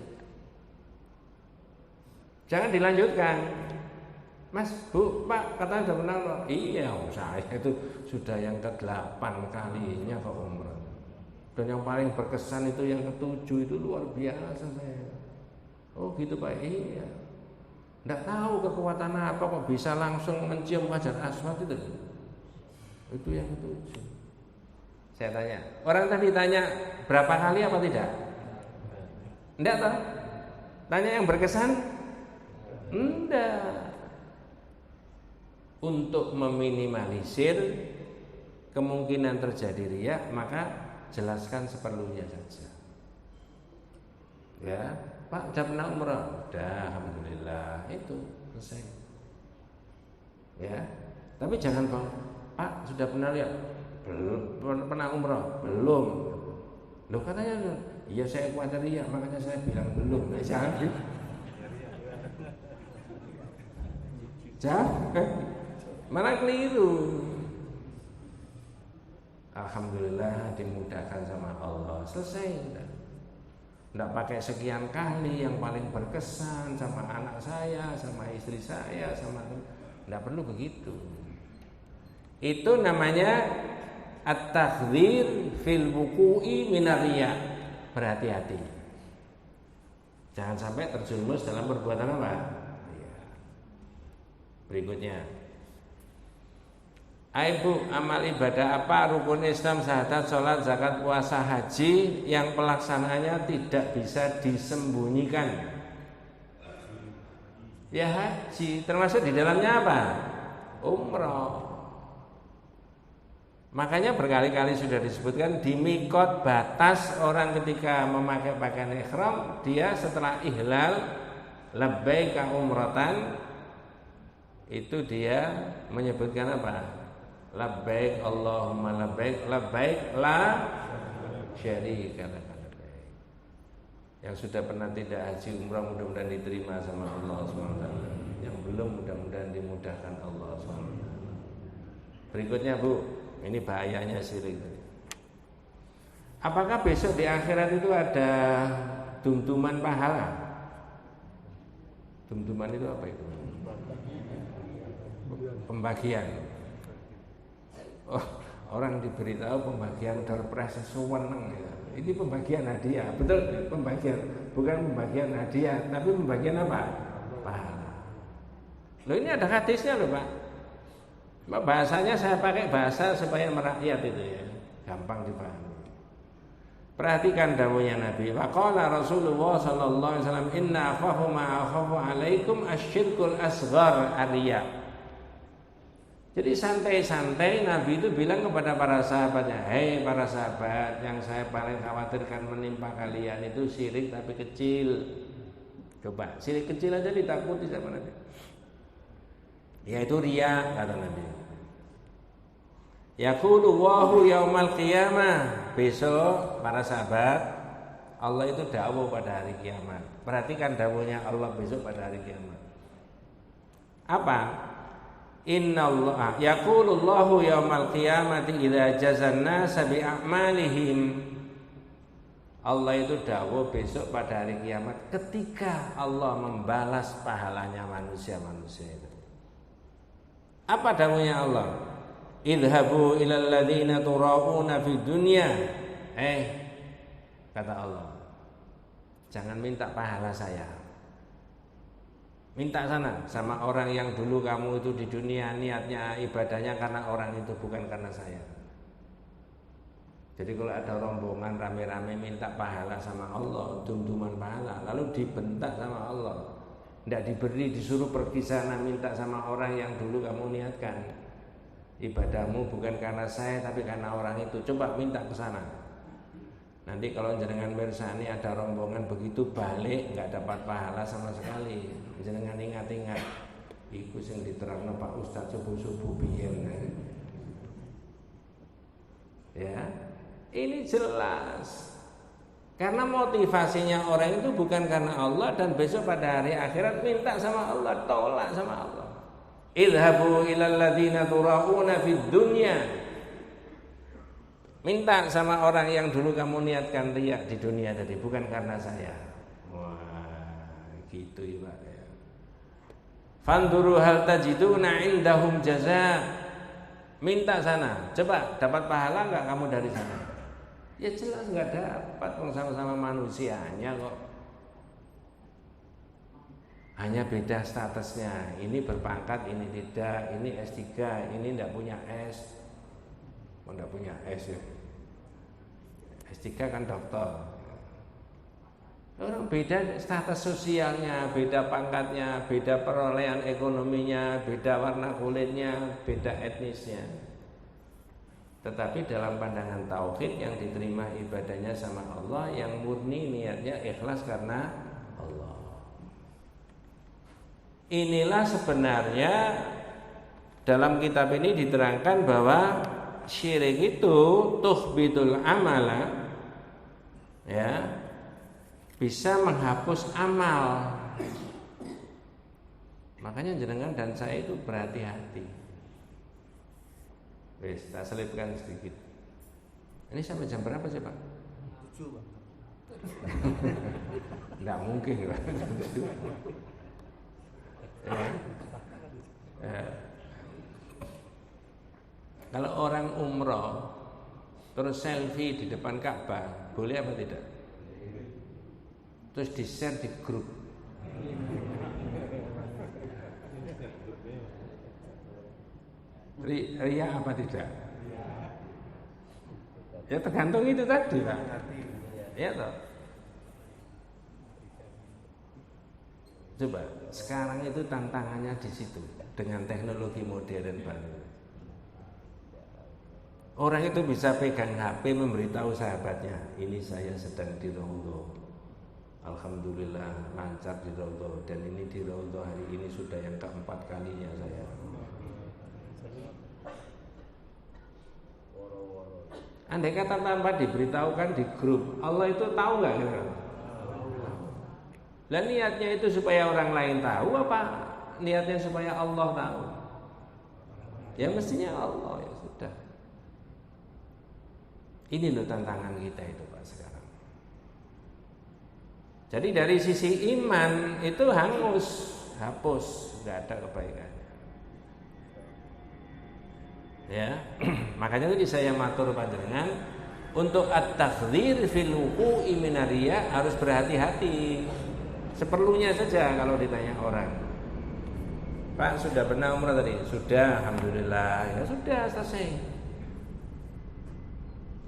Jangan dilanjutkan. Mas, Bu, Pak, katanya sudah pernah umrah. Iya, saya itu sudah yang ke-8 kalinya ke umrah. Dan yang paling berkesan itu yang ke-7 itu luar biasa saya. Oh gitu Pak, iya. Nggak tahu kekuatan apa kok bisa langsung mencium Hajar Aswad itu. Itu yang ke-7. Saya tanya, orang tadi tanya berapa kali apa tidak? Enggak tahu. Tanya yang berkesan? Enggak. Untuk meminimalisir kemungkinan terjadi riya, maka jelaskan seperlunya saja. Ya, Pak, sudah pernah umrah? Sudah, alhamdulillah. Itu selesai. Ya, tapi jangan Pak, sudah pernah lihat? Belum. Pernah umrah? Belum. Loh katanya, iya saya khawatir riya, makanya saya bilang belum. Nah, jangan gitu. Jangan. Malah keliru. Alhamdulillah dimudahkan sama Allah. Selesai. Tidak pakai sekian kali yang paling berkesan sama anak saya, sama istri saya, sama tidak perlu begitu. Itu namanya at-tahdhir fil wuqu'i minar riya. Berhati-hati. Jangan sampai terjerumus dalam perbuatan apa? Berikutnya. Ibu, amal ibadah apa, rukun Islam, syahadat, sholat, zakat, puasa, haji yang pelaksanaannya tidak bisa disembunyikan? Ya haji, termasuk di dalamnya apa? Umroh. Makanya berkali-kali sudah disebutkan di mikot batas orang ketika memakai pakaian ihram, dia setelah ihlal labbaik umratan itu dia menyebutkan apa? Labbaik Allahumma labbaik, labbaik la syarika lak labbaik. Yang sudah pernah tidak haji umrah mudah-mudahan diterima sama Allah SWT. Yang belum mudah-mudahan dimudahkan Allah SWT. Berikutnya Bu, ini bahayanya syirik. Apakah besok di akhirat itu ada dumduman pahala? Dumduman itu apa itu? pembagian. Oh, orang diberitahu pembagian door prize sewenang ya. Ini pembagian hadiah, betul pembagian, bukan pembagian hadiah, tapi pembagian apa? Pahala. Loh ini ada hadisnya loh Pak. Bahasanya saya pakai bahasa supaya merakyat itu ya, gampang dipahami. Perhatikan dawuhnya Nabi. Waqala Rasulullah sallallahu alaihi wasallam, "Inna akhafu ma akhafu alaikum asyirkul asghar ar-riya." Jadi santai-santai Nabi itu bilang kepada para sahabatnya, "Hei para sahabat, yang saya paling khawatirkan menimpa kalian itu syirik tapi kecil." Coba, syirik kecil aja ditakuti sama Nabi. Yaitu riya, kata Nabi. Yaqulu Allahu yaumal qiyamah. Besok para sahabat, Allah itu dawuh pada hari kiamat. Perhatikan dawuhnya Allah besok pada hari kiamat. Apa? Innallaha yaqulu Allahu yaumal qiyamati idza jazanna bi a'malihim. Allah itu dawuh besok pada hari kiamat ketika Allah membalas pahalanya manusia-manusia itu. Apa dawuhnya Allah? Idhabu ilal ladzina turauna fid dunya. Kata Allah, jangan minta pahala saya. Minta sana sama orang yang dulu kamu itu di dunia niatnya ibadahnya karena orang itu bukan karena saya. Jadi kalau ada rombongan rame-rame minta pahala sama Allah, dum-duman pahala, lalu dibentak sama Allah. Tidak diberi, disuruh pergi sana minta sama orang yang dulu kamu niatkan. Ibadahmu bukan karena saya tapi karena orang itu. Coba minta ke sana. Nanti kalau jenengan mirsani ada rombongan begitu balik nggak dapat pahala sama sekali. Jenengan ingat-ingat. Iku sing diterangno Pak Ustaz subuh-subuh biyen. Ya, ini jelas. Karena motivasinya orang itu bukan karena Allah dan besok pada hari akhirat minta sama Allah, tolak sama Allah. Idhabu ilal ladzina turauna fid dunya. Minta sama orang yang dulu kamu niatkan riya di dunia tadi, bukan karena saya. Wah, gitu ya Pak ya. Fanduru hal tajiduna indahum jaza. Minta sana, coba dapat pahala enggak kamu dari sana? Ya jelas nggak dapat, sama-sama manusianya kok. Hanya beda statusnya. Ini berpangkat, ini tidak. Ini S3, ini tidak punya S. Oh, tidak punya S ya. S3 kan dokter. Orang beda status sosialnya, beda pangkatnya, beda perolehan ekonominya, beda warna kulitnya, beda etnisnya. Tetapi dalam pandangan tauhid yang diterima ibadahnya sama Allah, yang murni niatnya ikhlas karena Allah. Inilah sebenarnya dalam kitab ini diterangkan bahwa syirik itu tuhbitul amala, ya, bisa menghapus amal. Makanya jenengan dan saya itu berhati-hati. Wes, tak selipkan sedikit. Ini sampai jam berapa sih Pak? 7 Pak. Tidak mungkin Pak. Kalau orang umroh terus selfie di depan Ka'bah, boleh apa tidak? Terus di-share di grup. Ria apa tidak? Ya tergantung itu tadi Pak. Ya toh. Coba sekarang itu tantangannya di situ dengan teknologi modern baru. Orang itu bisa pegang HP memberitahu sahabatnya, ini saya sedang di Raudhah. Alhamdulillah lancar di Raudhah, dan ini di Raudhah hari ini sudah yang keempat kalinya saya. Andai kata tanpa diberitahukan di grup, Allah itu tahu nggak kira-kira? Dan niatnya itu supaya orang lain tahu apa niatnya supaya Allah tahu? Ya mestinya Allah, ya sudah. Ini loh tantangan kita itu Pak sekarang. Jadi dari sisi iman itu hangus, hapus, nggak ada kebaikannya. Ya. Makanya tadi saya matur panjenengan untuk at-takdzir fil wuqu'i minariya harus berhati-hati. Seperlunya saja kalau ditanya orang. Pak, sudah pernah umrah tadi? Sudah, alhamdulillah. Ya sudah, selesai.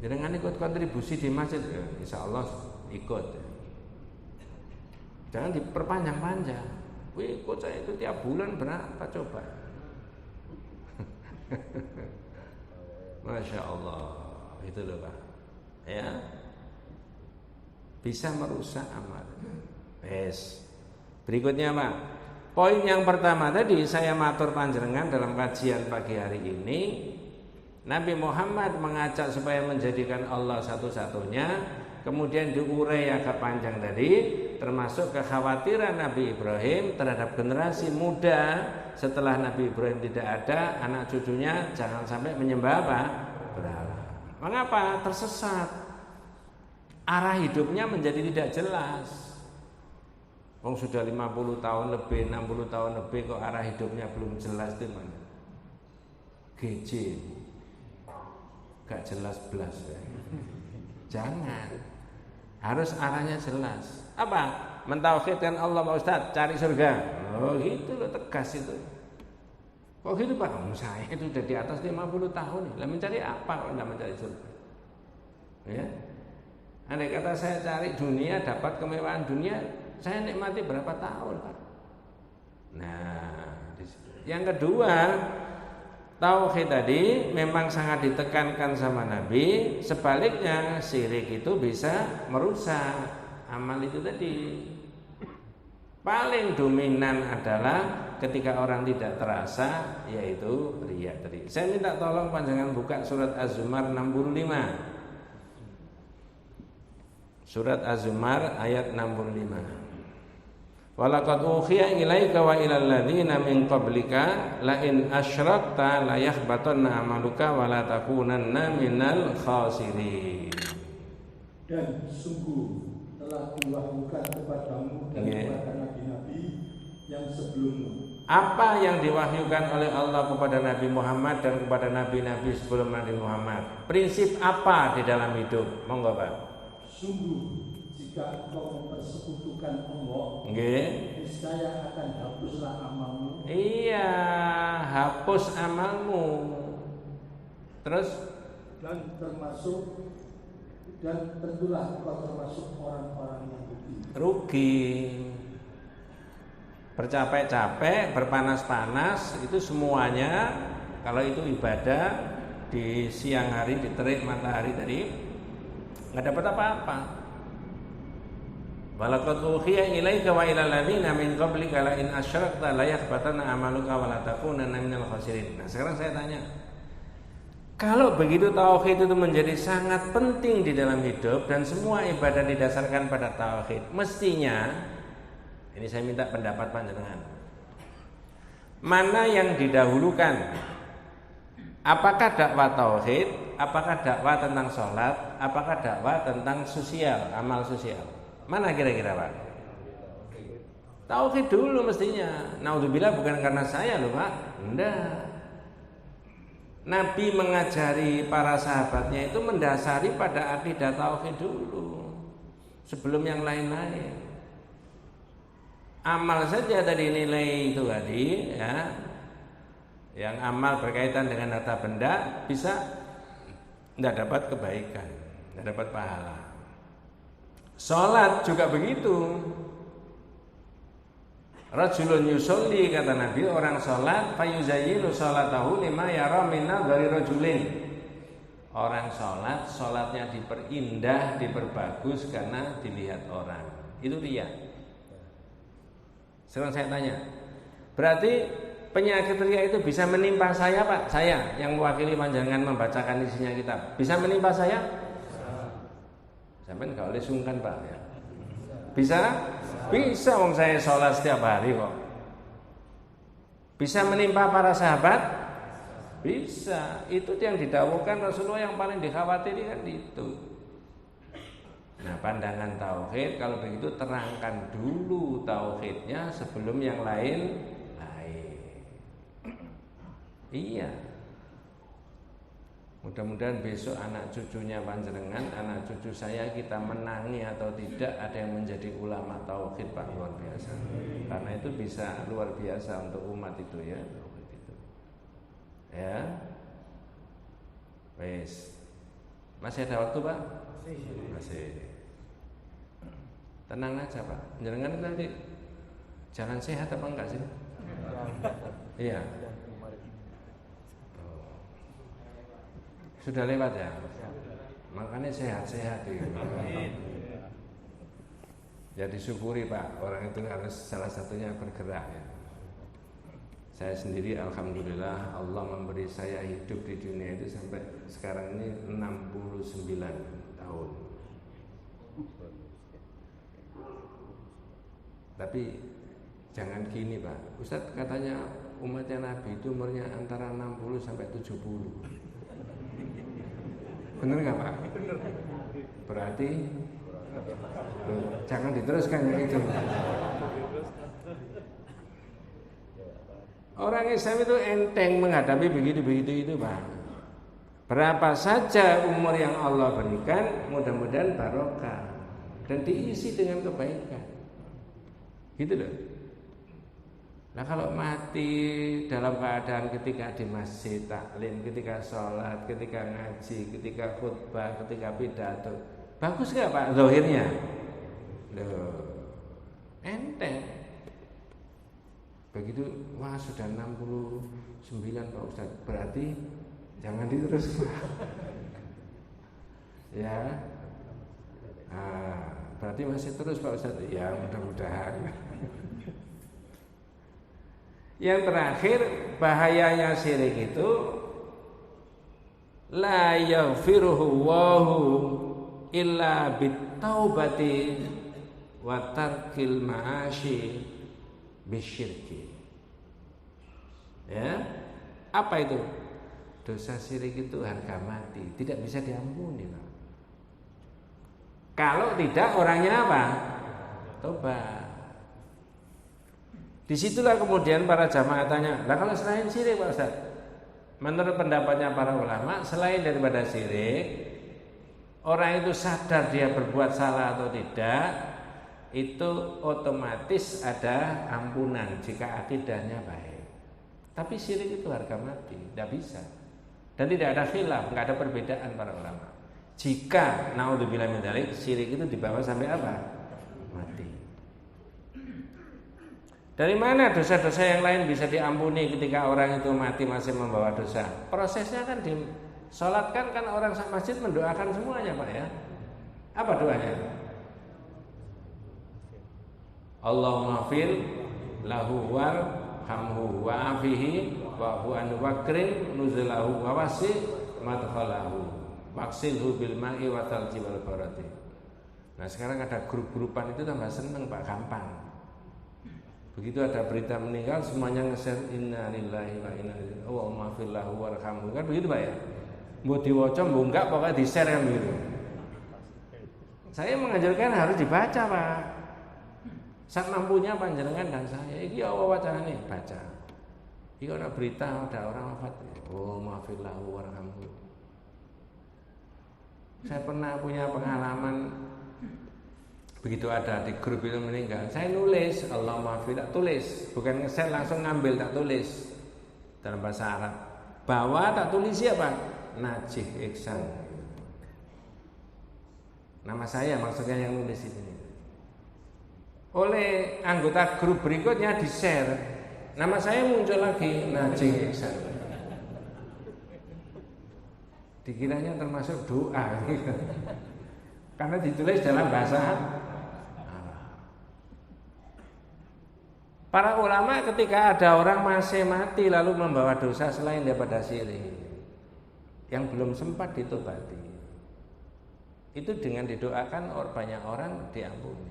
Jangan ikut kontribusi di masjid, ya, insya Allah ikut. Jangan diperpanjang-panjang. Wih, ikut saya itu tiap bulan berapa coba? Masya Allah, itu loh Pak. Ya, bisa merusak amal. Yes. Berikutnya Pak. Poin yang pertama tadi saya matur panjenengan dalam kajian pagi hari ini, Nabi Muhammad mengajak supaya menjadikan Allah satu-satunya, kemudian diurai agak panjang tadi, termasuk kekhawatiran Nabi Ibrahim terhadap generasi muda setelah Nabi Ibrahim tidak ada, anak cucunya jangan sampai menyembah apa? Berhala. Mengapa? Tersesat. Arah hidupnya menjadi tidak jelas. Wong sudah 50 tahun lebih, 60 tahun lebih kok arah hidupnya belum jelas itu mana? GJ. Gak jelas belas ya. Jangan. Harus arahnya jelas. Apa? Mentauhidkan Allah Pak Ustaz, cari surga. Oh gitu loh, tegas itu. Kok gitu Pak? Saya itu udah di atas 50 tahun nih. Lah mencari apa kalau enggak mencari surga? Ya. Andai kata saya cari dunia, dapat kemewahan dunia, saya nikmati berapa tahun Pak? Nah, yang kedua, tauhid tadi memang sangat ditekankan sama Nabi. Sebaliknya syirik itu bisa merusak amal itu tadi. Paling dominan adalah ketika orang tidak terasa, yaitu riya tadi. Saya minta tolong panjenengan buka surat Az-Zumar 65. Surat Az-Zumar ayat 65. Walaqad ukhiya ilaika wa ilal ladzina min qablika la in asyrakta la yahbatanna amaluka wa la takunanna minal khasirin. Dan sungguh telah diwahyukan kepadamu dan kepada nabi-nabi yang sebelummu. Apa yang diwahyukan oleh Allah kepada Nabi Muhammad dan kepada nabi-nabi sebelum Nabi Muhammad? Prinsip apa di dalam hidup? Monggo Pak. Sungguh jika engkau mempersekutukan Allah, niscaya akan hapuslah amalmu. Iya, hapus amalmu. Terus dan tentulah engkau termasuk orang-orang yang rugi. Bercapek-capek, berpanas-panas, itu semuanya kalau itu ibadah di siang hari di terik matahari tadi nggak dapat apa-apa. Walaqad ukhiya ilaika wa ilal ladzina min qablika la in asyrakta la yahbatanna amaluka wa la takunanna minal khasirin. Nah, sekarang saya tanya, kalau begitu tauhid itu menjadi sangat penting di dalam hidup dan semua ibadah didasarkan pada tauhid, mestinya ini saya minta pendapat panjenengan. Mana yang didahulukan? Apakah dakwah tauhid, apakah dakwah tentang sholat, apakah dakwah tentang sosial, amal sosial? Mana kira-kira Pak? Tauhid dulu mestinya. Naudzubillah, bukan karena saya loh Pak. Enggak. Nabi mengajari para sahabatnya itu mendasari pada akidah tauhid dulu, sebelum yang lain-lain. Amal saja tadi nilai itu tadi ya, yang amal berkaitan dengan harta benda bisa tidak dapat kebaikan, tidak dapat pahala. Sholat juga begitu. Rajulun yusolli, kata Nabi, orang sholat fayuzayyinu sholatahu lima yara minna dari rajulin. Orang sholat, sholatnya diperindah, diperbagus karena dilihat orang. Itu dia. Sekarang saya tanya, berarti penyakit riya itu bisa menimpa saya Pak? Saya yang mewakili panjenengan membacakan isinya kitab, bisa menimpa saya? Sampai nggak boleh sungkan Pak ya. Bisa? Bisa, wong saya sholat setiap hari kok. Bisa menimpa para sahabat? Bisa. Itu yang didawuhkan Rasulullah, yang paling dikhawatiri kan itu. Nah, pandangan tauhid kalau begitu terangkan dulu tauhidnya sebelum yang lain. Iya. Mudah-mudahan besok anak cucunya panjenengan, anak cucu saya kita menangi atau tidak ada yang menjadi ulama tauhid Pak, luar biasa. Karena itu bisa luar biasa untuk umat itu ya. Ya. Wes. Masih ada waktu Pak? Masih. Tenang aja Pak. Jangan nanti jalan sehat apa enggak sih? Iya. Sudah lewat ya? Makanya sehat-sehat ya. Ya disyukuri Pak, orang itu harus salah satunya bergerak ya. Saya sendiri alhamdulillah Allah memberi saya hidup di dunia itu sampai sekarang ini 69 tahun. Tapi jangan gini Pak. Ustadz katanya umatnya Nabi itu umurnya antara 60 sampai 70. Bener nggak Pak? Berarti jangan diteruskan yang itu. Orang Islam itu enteng menghadapi begitu-begitu itu Pak. Berapa saja umur yang Allah berikan, mudah-mudahan barokah dan diisi dengan kebaikan. Gitu loh. Nah kalau mati dalam keadaan ketika di masjid taklim, ketika sholat, ketika ngaji, ketika khutbah, ketika pidato, bagus gak Pak zahirnya? Loh, enteng. Begitu, wah sudah 69 Pak Ustaz, berarti jangan diterus Pak. Ya, berarti masih terus Pak Ustaz. Ya mudah-mudahan. Yang terakhir bahayanya syirik itu la yaghfiruhu Allahu illa bitaubati wa tarkil ma'ashi bisyirki. Ya, apa itu? Dosa syirik itu harga mati, tidak bisa diampuni Pak. Kalau tidak orangnya apa? Tobat. Disitulah kemudian para jamaah tanya, lah kalau selain syirik Pak Ustaz, menurut pendapatnya para ulama, selain daripada syirik, orang itu sadar dia berbuat salah atau tidak, itu otomatis ada ampunan jika akidahnya baik. Tapi syirik itu harga mati, tidak bisa. Dan tidak ada khilaf, tidak ada perbedaan para ulama. Jika naudzubillah min dzalik, syirik itu dibawa sampai apa? Mati. Dari mana dosa-dosa yang lain bisa diampuni ketika orang itu mati masih membawa dosa? Prosesnya kan disolatkan kan orang sak masjid mendoakan semuanya Pak ya. Apa doanya? Allahumma fil lahu warhamhu wa'afihi wa'fu anhu wakrim nuzulahu wa wasi' madkhalahu waksilhu bil ma'i wa thalji wal barati. Nah sekarang ada grup-grupan itu tambah seneng Pak, gampang. Begitu ada berita meninggal semuanya nge-share inna lillahi wa inna ilaihi raji'un Allahumma fil lahu warhamhu, kan begitu Pak ya. Mbok diwaca mbok enggak pokoknya di-share kan begitu. Saya menganjurkan harus dibaca Pak. Sak mampunya panjenengan dan saya. Iki apa wacanane? Baca. Iki ana berita ada orang wafat. Oh, maafillahu warhamhu. Saya pernah punya pengalaman begitu ada di grup itu meninggal, saya nulis Allah maafil, tak tulis, bukan nge-share langsung ngambil, tak tulis dalam bahasa Arab. Bahwa tak tulis siapa? Najih Iksan. Nama saya maksudnya yang nulis ini. Oleh anggota grup berikutnya di-share, nama saya muncul lagi Najih Iksan. Dikiranya termasuk doa karena ditulis dalam bahasa Arab. Para ulama ketika ada orang masih mati lalu membawa dosa selain daripada syirik yang belum sempat ditobati, itu dengan didoakan banyak orang diampuni.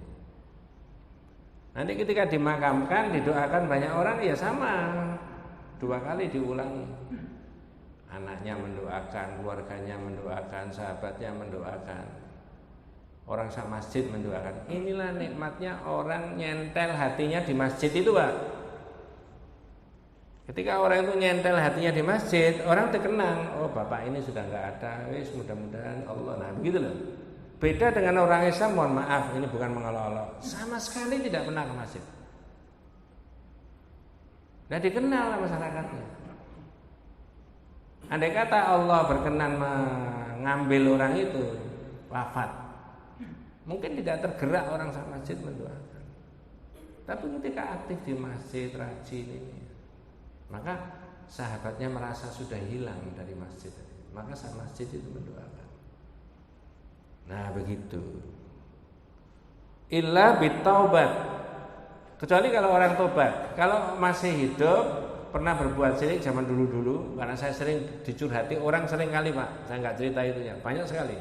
Nanti ketika dimakamkan didoakan banyak orang ya sama, 2 kali diulangi. Anaknya mendoakan, keluarganya mendoakan, sahabatnya mendoakan, orang sak masjid mendoakan. Inilah nikmatnya orang nyentel hatinya di masjid itu Pak. Ketika orang itu nyentel hatinya di masjid, orang terkenang, oh bapak ini sudah nggak ada, wis mudah-mudahan Allah. Nah begitu loh. Beda dengan orang Islam, mohon maaf, ini bukan mengolok-olok, sama sekali tidak pernah ke masjid. Nggak dikenal lah masyarakatnya. Andai kata Allah berkenan mengambil orang itu wafat, mungkin tidak tergerak orang sama masjid mendoakan. Tapi ketika aktif di masjid, rajin ini, maka sahabatnya merasa sudah hilang dari masjid, maka sama masjid itu mendoakan. Nah begitu. Illa bitaubat, kecuali kalau orang tobat. Kalau masih hidup, pernah berbuat syirik zaman dulu-dulu, karena saya sering dicurhati orang sering kali Pak, saya nggak cerita itunya, banyak sekali.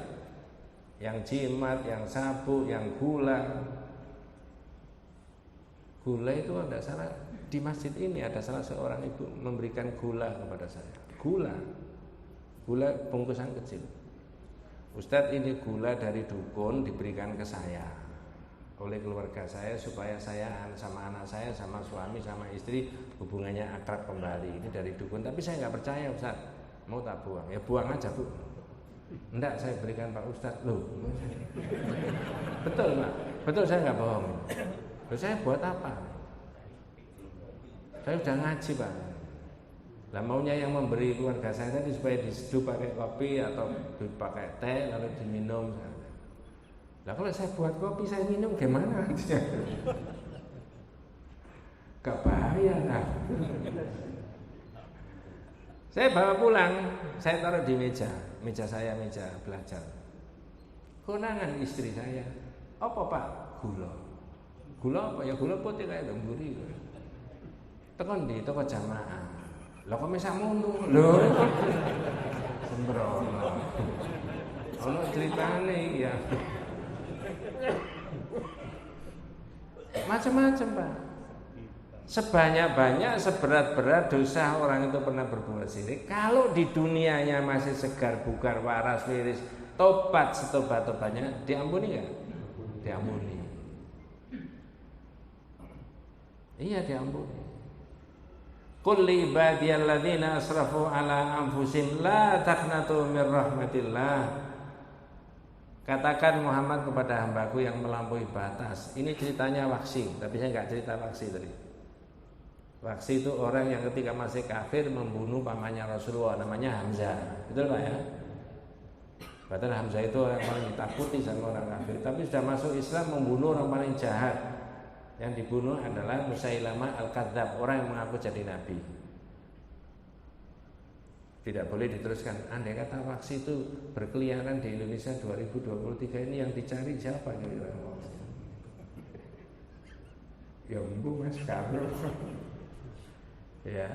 Yang jimat, yang sabu, yang gula. Gula itu ada salah di masjid ini, ada salah seorang ibu memberikan gula kepada saya. Gula bungkusan kecil. Ustadz, ini gula dari dukun diberikan ke saya oleh keluarga saya supaya saya sama anak saya, sama suami, sama istri hubungannya akrab kembali. Ini dari dukun, tapi saya nggak percaya Ustadz. Mau tak buang? Ya buang aja Bu. Enggak, saya berikan Pak Ustadz. Loh, betul Pak, betul, saya nggak bohong. Loh, saya buat apa? Saya sudah ngaji Pak. Lah maunya yang memberi keluarga saya tadi supaya diseduh pakai kopi atau dipakai teh lalu diminum. Lah kalau saya buat kopi saya minum gimana? Gak bahaya kan? Saya bawa pulang, saya taruh di meja saya, meja belajar. Konangan istri saya, apa Pak? Gula apa? Ya gula putih kayak gemburi. Tekan di toko jamaah. Lah kok mesak ngono lho. Sembrono. Ono ceritane ya. Macam-macam Pak. Sebanyak-banyak, seberat-berat dosa orang itu pernah berbuat syirik. Kalau di dunianya masih segar, bugar, waras, wiris, tobat setobat-tobatnya, diampuni nggak? Diampuni. Iya diampuni. Qul li ibadiyalladzina asrafu ala anfusihim la taqnatu mir rahmatillah. Katakan Muhammad kepada hambaku yang melampaui batas. Ini ceritanya Waksi, tapi saya nggak cerita Waksi tadi. Waksi itu orang yang ketika masih kafir membunuh pamannya Rasulullah, namanya Hamzah. Betul Pak ya? Padahal Hamzah itu orang paling ditakuti sama orang kafir, tapi sudah masuk Islam membunuh orang paling jahat. Yang dibunuh adalah Musailamah Al-Kadzab, orang yang mengaku jadi nabi. Tidak boleh diteruskan. Andai kata Waksi itu berkeliaran di Indonesia 2023 ini, yang dicari siapa nih? Ya Mas Karno. Ya,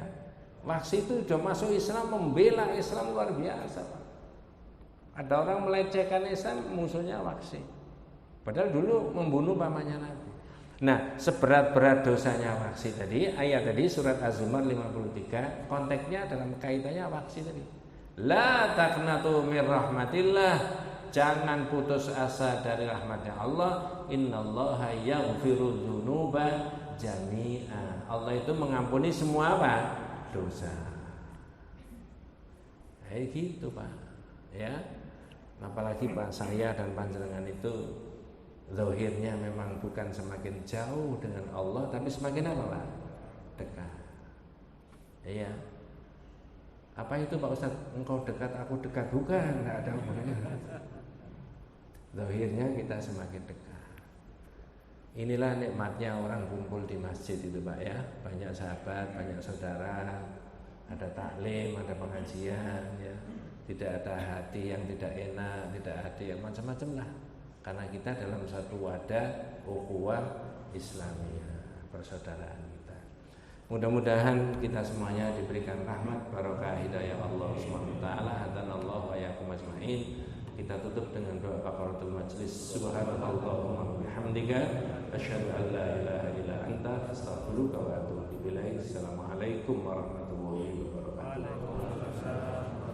Waksi itu sudah masuk Islam, membela Islam luar biasa Pak. Ada orang melecehkan Islam, musuhnya Waksi. Padahal dulu membunuh pamannya Nabi. Nah, seberat-berat dosanya Waksi tadi, ayat tadi surat Az-Zumar 53, konteksnya dalam kaitannya Waksi tadi. La taqnatu mir rahmatillah, jangan putus asa dari rahmatnya Allah. Innallaha yaghfiru dzunuba jami'a. Allah itu mengampuni semua apa? Dosa. Kayak gitu Pak. Ya. Apalagi Pak, saya dan panjenengan itu zahirnya memang bukan semakin jauh dengan Allah, tapi semakin apa Pak? Dekat. Iya. Apa itu Pak Ustaz? Engkau dekat, aku dekat. Bukan, tidak ada hubungannya. Zahirnya kita semakin dekat. Inilah nikmatnya orang kumpul di masjid itu Pak ya. Banyak sahabat, banyak saudara, ada taklim, ada pengajian ya. Tidak ada hati yang tidak enak, tidak hati yang macam-macam lah. Karena kita dalam satu wadah ukhuwah Islamiyah, persaudaraan kita. Mudah-mudahan kita semuanya diberikan rahmat, barokah, hidayah Allah Subhanahu wa taala. Hadanallahu wa iyyakum ajmain. Kita tutup dengan doa kafaratul majlis. Subhanallahumma wa bihamdika asyhadu an la ilaha illa anta astaghfiruka wa atubu ilaik. Assalamualaikum warahmatullahi wabarakatuh.